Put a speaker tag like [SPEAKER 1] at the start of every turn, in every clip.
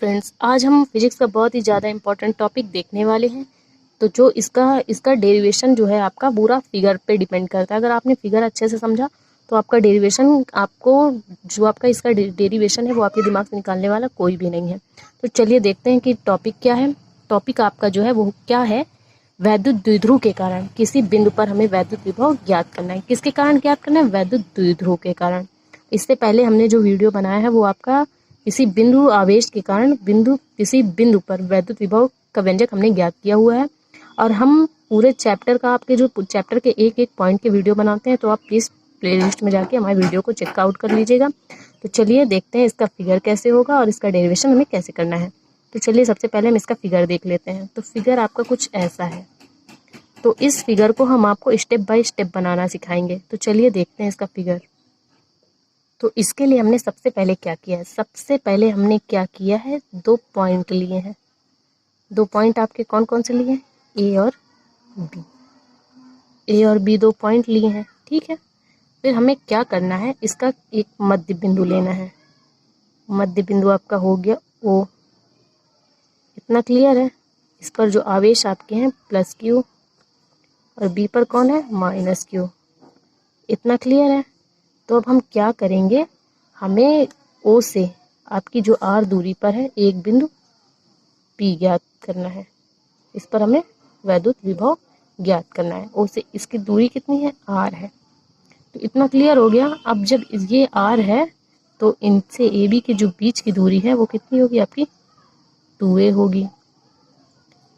[SPEAKER 1] Friends, आज हम physics का बहुत ही ज़्यादा इम्पोर्टेंट टॉपिक देखने वाले हैं। तो जो इसका डेरिवेशन जो है आपका पूरा फिगर पे डिपेंड करता है। अगर आपने फिगर अच्छे से समझा तो आपका डेरिवेशन इसका डेरिवेशन है वो आपके दिमाग से निकालने वाला कोई भी नहीं है। तो चलिए देखते हैं कि टॉपिक क्या है। टॉपिक आपका जो है वो क्या है, वैद्युत द्विध्रुव के कारण किसी बिंदु पर हमें वैद्युत विभव ज्ञात करना है। किसके कारण ज्ञात करना है? वैद्युत द्विध्रुव के कारण। इससे पहले हमने जो वीडियो बनाया है वो आपका किसी बिंदु आवेश के कारण किसी बिंदु पर वैद्युत विभव का व्यंजक हमने ज्ञात किया हुआ है। और हम पूरे चैप्टर का आपके जो चैप्टर के एक एक पॉइंट के वीडियो बनाते हैं, तो आप प्लीज़ प्लेलिस्ट में जाके हमारे वीडियो को चेकआउट कर लीजिएगा। तो चलिए देखते हैं इसका फिगर कैसे होगा और इसका डेरिवेशन हमें कैसे करना है। तो चलिए सबसे पहले हम इसका फिगर देख लेते हैं। तो फिगर आपका कुछ ऐसा है। तो इस फिगर को हम आपको स्टेप बाय स्टेप बनाना सिखाएंगे। तो चलिए देखते हैं इसका फिगर। तो इसके लिए हमने सबसे पहले क्या किया है? सबसे पहले हमने क्या किया है, 2 पॉइंट लिए हैं। 2 पॉइंट आपके कौन कौन से लिए हैं? ए और बी। ए और बी 2 पॉइंट लिए हैं, ठीक है। फिर हमें क्या करना है, इसका एक मध्य बिंदु लेना है। मध्य बिंदु आपका हो गया ओ। इतना क्लियर है? इस पर जो आवेश आपके हैं प्लस क्यू और बी पर कौन है? Minus Q. इतना क्लियर है? तो अब हम क्या करेंगे, हमें ओ से आपकी जो आर दूरी पर है एक बिंदु पी ज्ञात करना है। इस पर हमें वैद्युत विभव ज्ञात करना है। ओ से इसकी दूरी कितनी है? आर है। तो इतना क्लियर हो गया। अब जब ये आर है तो इनसे ए बी के जो बीच की दूरी है वो कितनी होगी? आपकी 2a होगी।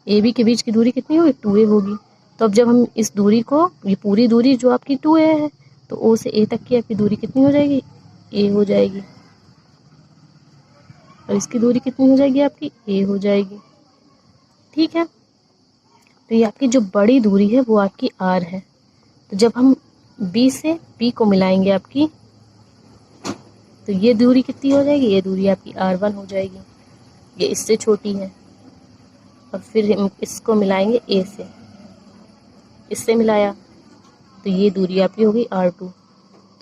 [SPEAKER 1] ए बी के बीच की दूरी कितनी होगी? 2a होगी। तो अब जब हम इस दूरी को, ये पूरी दूरी जो आपकी 2a है, तो ओ से ए तक की आपकी दूरी कितनी हो जाएगी? ए हो जाएगी। और इसकी दूरी कितनी हो जाएगी? आपकी ए हो जाएगी, ठीक है। तो ये आपकी जो बड़ी दूरी है वो आपकी आर है। तो जब हम बी से पी को मिलाएंगे आपकी, तो ये दूरी कितनी हो जाएगी? ये दूरी आपकी R1 हो जाएगी। ये इससे छोटी है। और फिर हम इसको मिलाएंगे ए से, इससे मिलाया तो ये दूरी आपकी होगी R2।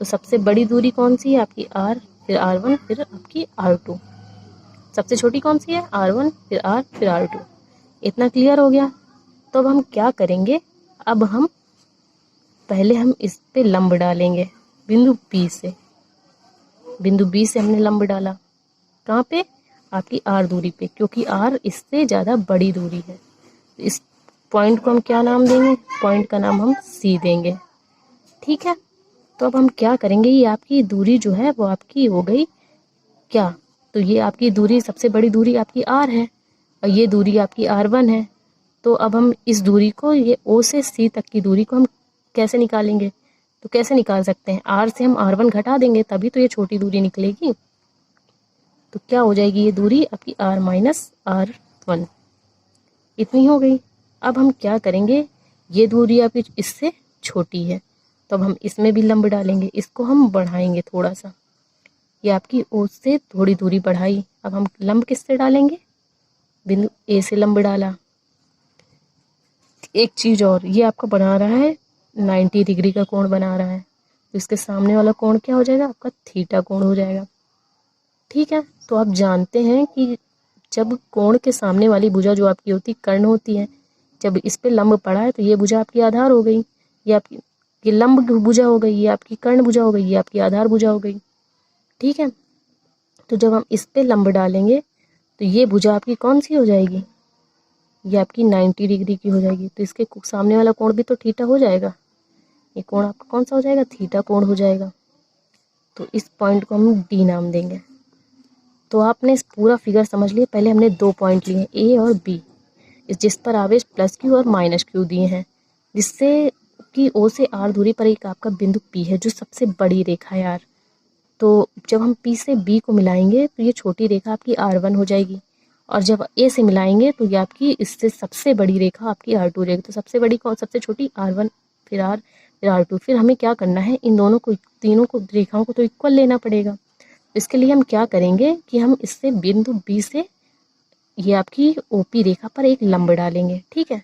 [SPEAKER 1] तो सबसे बड़ी दूरी कौन सी है? आपकी R, फिर R1, फिर आपकी R2। सबसे छोटी कौन सी है? R1, फिर R, फिर R2। इतना क्लियर हो गया? तो अब हम क्या करेंगे, अब हम पहले हम इस पे लंब डालेंगे बिंदु P से। बिंदु B से हमने लंब डाला कहाँ पे? आपकी R दूरी पे, क्योंकि R इससे ज़्यादा बड़ी दूरी है। इस पॉइंट को हम क्या नाम देंगे? पॉइंट का नाम हम C देंगे, ठीक है। तो अब हम क्या करेंगे, ये आपकी दूरी जो है वो आपकी हो गई क्या? तो ये आपकी दूरी, सबसे बड़ी दूरी आपकी R है और ये दूरी आपकी R1 है। तो अब हम इस दूरी को, ये O से C तक की दूरी को हम कैसे निकालेंगे? तो कैसे निकाल सकते हैं? R से हम R1 घटा देंगे तभी तो ये छोटी दूरी निकलेगी। तो क्या हो जाएगी ये दूरी आपकी R माइनस R1। इतनी हो गई। अब हम क्या करेंगे, ये दूरी आपकी इससे छोटी है तो अब हम इसमें भी लंब डालेंगे। इसको हम बढ़ाएंगे थोड़ा सा। ये आपकी ओ से थोड़ी दूरी बढ़ाई। अब हम लंब किससे डालेंगे? बिंदु ए से लंब डाला। एक चीज़ और, ये आपका बना रहा है 90 डिग्री का कोण बना रहा है। तो इसके सामने वाला कोण क्या हो जाएगा? आपका थीटा कोण हो जाएगा, ठीक है। तो आप जानते हैं कि जब कोण के सामने वाली भुजा जो आपकी होती कर्ण होती है, जब इस पे लंब पड़ा है तो ये भुजा आपकी आधार हो गई। ये आपकी ये लंब भुजा हो गई, ये आपकी कर्ण भुजा हो गई, ये आपकी आधार भुजा हो गई, ठीक है। तो जब हम इस पे लंब डालेंगे तो ये भुजा आपकी कौन सी हो जाएगी? ये आपकी 90 डिग्री की हो जाएगी। तो इसके सामने वाला कोण भी तो थीटा हो जाएगा। ये कोण आपका कौन सा हो जाएगा? थीटा कोण हो जाएगा। तो इस पॉइंट को हम डी नाम देंगे। तो आपने इस पूरा फिगर समझ लिया। पहले हमने 2 पॉइंट लिए, ए और बी, जिस पर आवेश प्लस क्यू और माइनस क्यू दिए हैं, जिससे कि ओ से आर दूरी पर एक आपका बिंदु पी है जो सबसे बड़ी रेखा है यार। तो जब हम पी से बी को मिलाएंगे तो ये छोटी रेखा आपकी R1 हो जाएगी। और जब ए से मिलाएंगे तो ये आपकी इससे सबसे बड़ी रेखा आपकी R2 रहेगी। तो सबसे बड़ी कौन, सबसे छोटी R1, फिर R, फिर R2। फिर हमें क्या करना है, इन दोनों को, तीनों को रेखाओं को तो इक्वल लेना पड़ेगा। इसके लिए हम क्या करेंगे कि हम इससे बिंदु बी से ये आपकी ओपी रेखा पर एक लंब डालेंगे, ठीक है।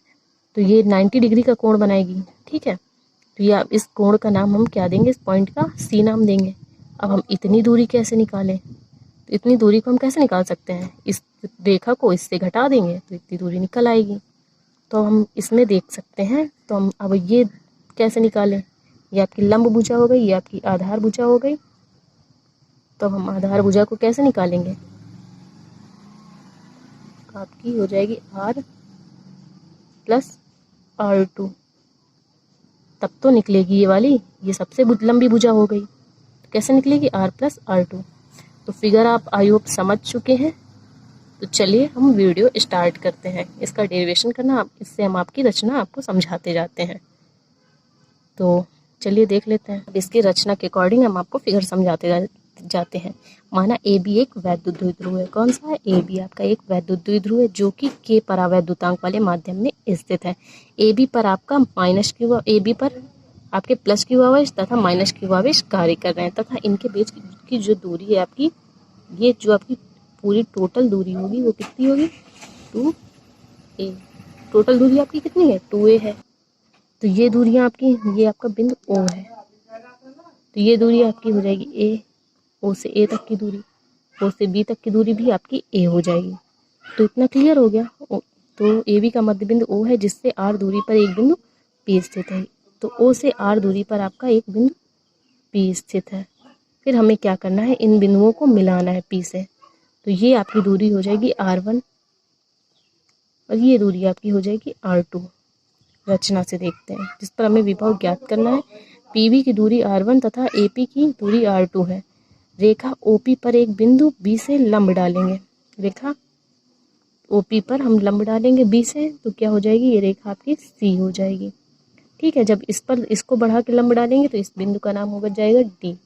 [SPEAKER 1] तो ये 90 डिग्री का कोण बनाएगी, ठीक है। तो ये इस कोण का नाम हम क्या देंगे? इस पॉइंट का C नाम देंगे। अब हम इतनी दूरी कैसे निकालें? तो तो इतनी दूरी को हम कैसे निकाल सकते हैं, इस रेखा को इससे घटा देंगे तो इतनी दूरी निकल आएगी। तो हम इसमें देख सकते हैं। तो हम अब ये कैसे निकालें, ये आपकी लंब भुजा हो गई, ये आपकी आधार भुजा हो गई। तो हम आधार भुजा को कैसे निकालेंगे, आपकी हो जाएगी R प्लस R2। तब तो निकलेगी ये वाली, ये सबसे लंबी भुजा हो गई। तो कैसे निकलेगी, R प्लस R2। तो फिगर आप आई होप समझ चुके हैं। तो चलिए हम वीडियो स्टार्ट करते हैं। इसका डेरिवेशन करना, इससे हम आपकी रचना आपको समझाते जाते हैं। तो चलिए देख लेते हैं। अब इसकी रचना के अकॉर्डिंग हम आपको फिगर समझाते जाते हैं। माना ए बी एक वैद्युत द्विध्रुव है। कौन सा है, ए बी आपका एक वैद्युत द्विध्रुव है जो कि के परावैद्युतांक वाले माध्यम में स्थित है। ए बी पर आपका माइनस क्यू, ए बी पर आपके प्लस क्यू आवेश तथा माइनस क्यू आवेश कार्य कर रहे हैं तथा इनके बीच की जो दूरी है आपकी, ये जो आपकी पूरी टोटल दूरी होगी वो कितनी होगी, 2a। टोटल दूरी आपकी कितनी है, 2a है। तो ये दूरियां आपकी, ये आपका बिंदु O है। तो ये दूरी आपकी हो जाएगी a, O से A तक की दूरी, O से B तक की दूरी भी आपकी a हो जाएगी। तो इतना क्लियर हो गया। तो ए बी का मध्य बिंदु O है जिससे R दूरी पर एक बिंदु P स्थित है। तो O से R दूरी पर आपका एक बिंदु P स्थित है। फिर हमें क्या करना है, इन बिंदुओं को मिलाना है P से। तो ये आपकी दूरी हो जाएगी R1 और ये दूरी आपकी हो जाएगी R2। रचना से देखते हैं, जिस पर हमें विभव ज्ञात करना है। PB की दूरी R1 तथा AP की दूरी R2 है। रेखा OP पर एक बिंदु B से लंब डालेंगे। रेखा OP पर हम लंब डालेंगे B से, तो क्या हो जाएगी, ये रेखा आपकी C हो जाएगी। ठीक है, जब इस पर इसको बढ़ा के लंब डालेंगे तो इस बिंदु का नाम हो जाएगा D।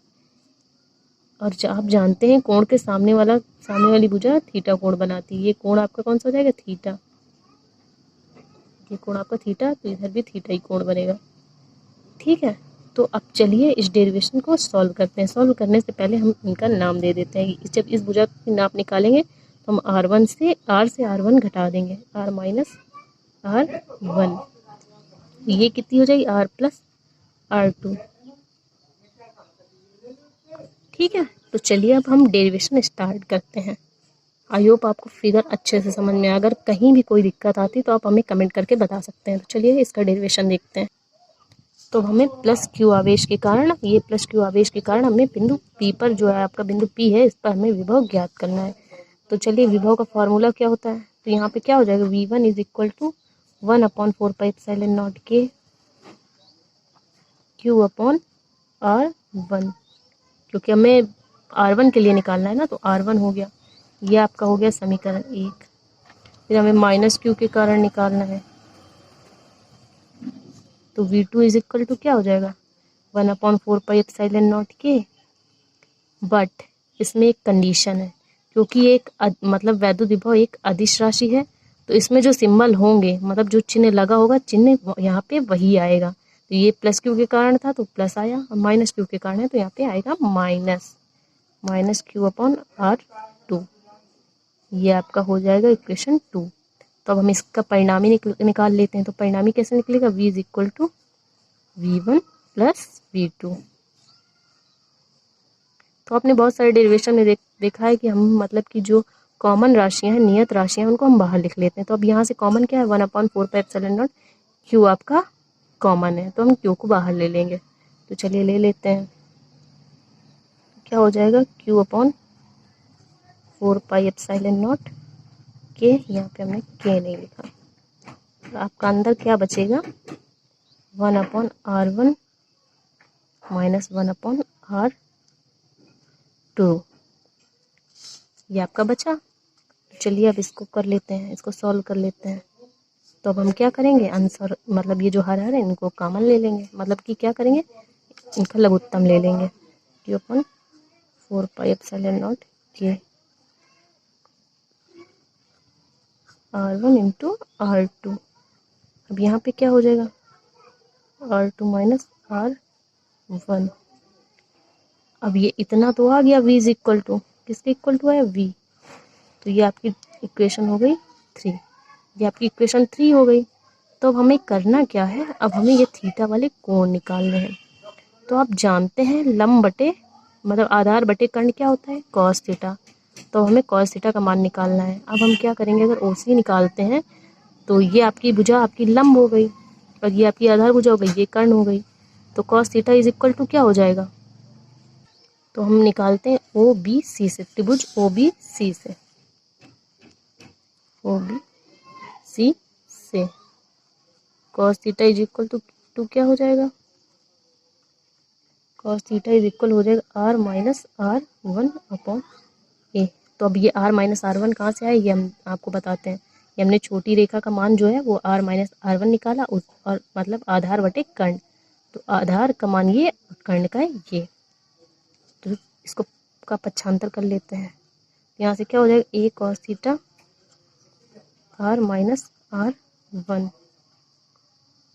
[SPEAKER 1] और आप जानते हैं कोण के सामने वाली भुजा थीटा कोण बनाती है। ये कोण आपका कौन सा हो जाएगा, थीटा। ये कोण आपका थीटा, तो इधर भी थीटा ही कोण बनेगा। ठीक है, तो अब चलिए इस डेरिवेशन को सॉल्व करते हैं। सॉल्व करने से पहले हम इनका नाम दे देते हैं। जब इस भुजा की नाप निकालेंगे तो हम R से R1 घटा देंगे, R माइनस R1। ये कितनी हो जाएगी, R प्लस R2। ठीक है, तो चलिए अब हम डेरिवेशन स्टार्ट करते हैं। आई होप आपको फिगर अच्छे से समझ में। अगर कहीं भी कोई दिक्कत आती तो आप हमें कमेंट करके बता सकते हैं। तो चलिए इसका डेरिवेशन देखते हैं। तो हमें प्लस क्यू आवेश के कारण, ये प्लस क्यू आवेश के कारण हमें बिंदु P पर, जो है आपका बिंदु P है, इस पर हमें विभव ज्ञात करना है। तो चलिए विभव का फॉर्मूला क्या होता है, तो यहाँ पे क्या हो जाएगा, V1 इज इक्वल टू 1/4πε0 के Q अपॉन R1। क्योंकि हमें R1 के लिए निकालना है ना, तो R1 हो गया, ये आपका हो गया समीकरण 1। फिर हमें माइनस क्यू के कारण निकालना है, तो V2 इज इक्वल टू क्या हो जाएगा, 1/4πε0 के। बट इसमें एक कंडीशन है, क्योंकि एक मतलब वैद्युत विभव एक अदिश राशि है, तो इसमें जो सिंबल होंगे, मतलब जो चिन्ह लगा होगा, चिन्ह यहाँ पे वही आएगा। तो ये प्लस क्यू के कारण था तो प्लस आया, और माइनस क्यू के कारण है तो यहाँ पे आएगा माइनस क्यू अपॉन R2। ये आपका हो जाएगा इक्वेशन 2। तो अब हम इसका परिणामी निकाल लेते हैं। तो परिणामी कैसे निकलेगा, V is equal to V1 plus V2। तो आपने बहुत सारे डेरिवेशन में देखा है कि हम मतलब कि जो कॉमन राशियां हैं, नियत राशियां, उनको हम बाहर लिख लेते हैं। तो अब यहाँ से कॉमन क्या है, 1/4πε0, क्यू आपका कॉमन है, तो हम क्यू को बाहर ले लेंगे। तो चलिए ले लेते हैं। क्या हो जाएगा, क्यू अपॉन 4πε0 के, यहाँ पे हमने के नहीं लिखा। तो आपका अंदर क्या बचेगा, 1/R1 माइनस 1/R2। ये आपका बचा। चलिए अब इसको कर लेते हैं, इसको सॉल्व कर लेते हैं। तो अब हम क्या करेंगे, आंसर मतलब ये जो हर है इनको कॉमन ले लेंगे, मतलब कि क्या करेंगे, इनका लघुत्तम ले लेंगे। Q अपॉन 4πε0 के R1 इंटू R2। अब यहाँ पे क्या हो जाएगा, R2 माइनस R1। अब ये इतना तो आ गया, V इज इक्वल टू किसके इक्वल टू है, V। तो ये आपकी इक्वेशन हो गई 3। ये आपकी इक्वेशन 3 हो गई। तो अब हमें करना क्या है, अब हमें ये थीटा वाले कोण निकालने हैं। तो आप जानते हैं लंब बटे मतलब आधार बटे कर्ण क्या होता है, कॉस थीटा। तो हमें कॉस थीटा का मान निकालना है। अब हम क्या करेंगे, अगर OC निकालते हैं तो ये आपकी भुजा आपकी लंब हो गई और ये आपकी आधार भुजा हो गई, ये कर्ण हो गई। तो cos theta is equal to क्या हो जाएगा, तो हम निकालते हैं OBC से, त्रिभुज OBC से, OBC से cos theta is equal to क्या हो जाएगा, कॉस थीटा इज इक्वल हो जाएगा R-R1/A। तो अब ये R-R1 कहाँ से आया, ये हम आपको बताते हैं। ये हमने छोटी रेखा का मान जो है वो R-R1 निकाला, और मतलब आधार बटे कर्ण, तो आधार का मान ये, कर्ण का है ये। तो इसको का पक्षांतर कर लेते हैं, यहाँ से क्या हो जाएगा, A cos थीटा R-R1।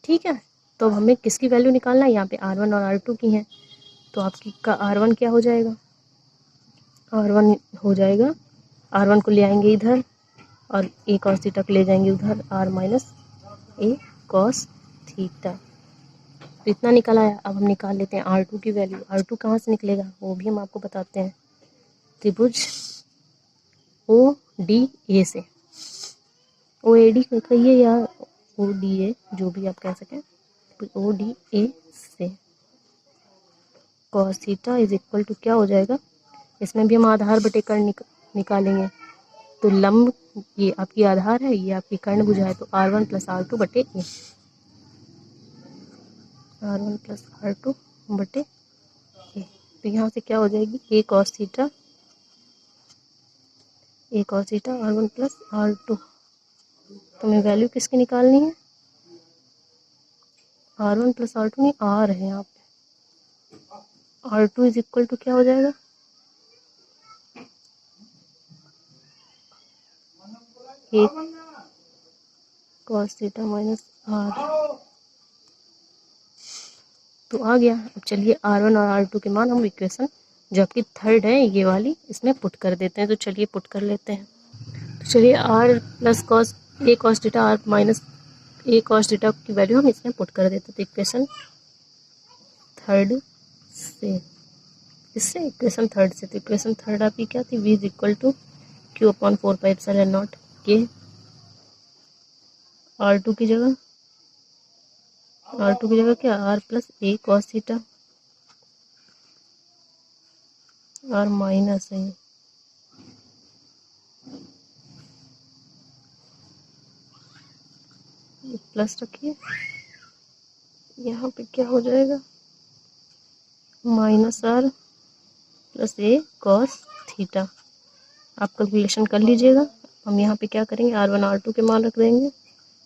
[SPEAKER 1] ठीक है, तो अब हमें किसकी वैल्यू निकालना है, यहाँ पे R1 और R2 की हैं। तो आपकी का R1 क्या हो जाएगा, R1 हो जाएगा, R1 को ले आएंगे इधर और A cos थीटा को ले जाएंगे उधर, R-A cos थीटा। तो इतना निकल आया। अब हम निकाल लेते हैं R2 की वैल्यू। R2 कहाँ से निकलेगा वो भी हम आपको बताते हैं, त्रिभुज ODA से, OAD कहिए या ODA, जो भी आप कह सकें, ODA से cos theta is equal to क्या हो जाएगा, इसमें भी हम आधार बटे कर्ण निकालेंगे। तो लंब ये आपकी आधार है, ये आपकी कर्ण भुजा है, तो R1 + R2 बटे A, R1 + R2 बटे A। तो यहाँ से क्या हो जाएगी, A cos theta R1 + R2। तो हमें वैल्यू किसकी निकालनी है, R1 + R2 नहीं, R है यहाँ पे, R2 इज इक्वल टू क्या हो जाएगा, A cos थीटा -R। तो आ गया। अब चलिए R1 और R2 के मान हम इक्वेशन जो आपकी थर्ड है ये वाली, इसमें पुट कर देते हैं। तो चलिए पुट कर लेते हैं। तो चलिए R + cos A cos theta R - A cos theta की वैल्यू हम इसमें पुट कर देते हैं। तो इक्वेशन थर्ड से, इससे इक्वेशन थर्ड से, तो इक्वेशन थर्ड आपकी क्या थी, V = Q/4πε0 के R2 की जगह क्या, R + A cos theta R minus है, प्लस रखिए, यहाँ पे क्या हो जाएगा, -R + A cos थीटा। आप कैलकुलेशन कर लीजिएगा। हम यहाँ पे क्या करेंगे, R1 R2 के मान रख देंगे,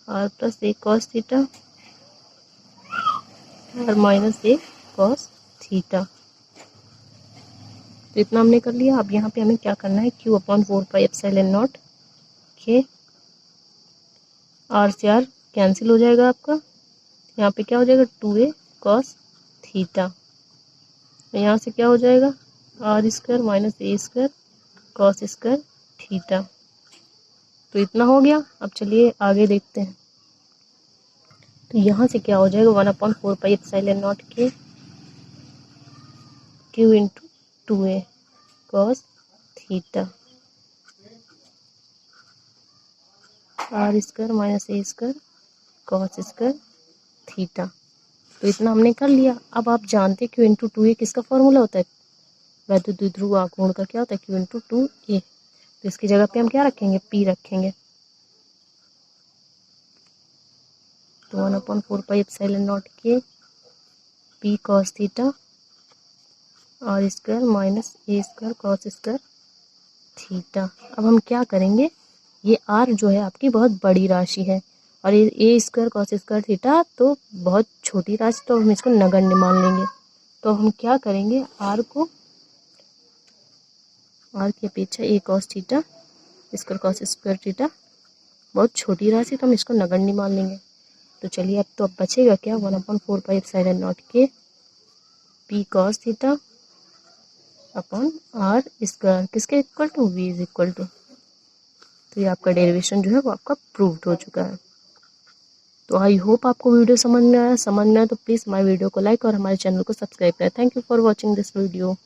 [SPEAKER 1] R + A cos theta R - A cos theta. तो इतना हमने कर लिया। अब यहाँ पे हमें क्या करना है, Q/4πε0 के R से R कैंसिल हो जाएगा आपका, यहाँ पे क्या हो जाएगा, 2A cos थीटा। यहाँ से क्या हो जाएगा, R² - A² cos² थीटा। तो इतना हो गया। अब चलिए आगे देखते हैं। तो यहाँ से क्या हो जाएगा, 1/4πε0 के Q × 2A cos theta R² - A² cos² theta. तो इतना हमने कर लिया। अब आप जानते हैं Q × 2A किसका फॉर्मूला होता है, वैद्युत द्विध्रुव आघूर्ण का क्या होता है, Q × 2A। तो इसकी जगह पे हम क्या रखेंगे, P रखेंगे। तो 1/4πε0 के P cos theta R² - A² cos² theta. अब हम क्या करेंगे, ये R जो है आपकी बहुत बड़ी राशि है और ये A² cos² थीटा तो बहुत छोटी राशि, तो हम इसको नगण्य मान लेंगे। तो हम क्या करेंगे, R की अपेक्षा A cos थीटा इसका cos² थीटा बहुत छोटी राशि, तो हम इसको नगण्य मान लेंगे। तो चलिए अब बचेगा क्या, 1/4πε0 के P cos थीटा R² किसके इक्वल टू, V = तो ये आपका डेरिवेशन जो है वो आपका प्रूव्ड हो चुका है। तो आई होप आपको वीडियो समझ में आया। तो प्लीज़ हमारे वीडियो को लाइक और हमारे चैनल को सब्सक्राइब करें। Thank you for watching this video.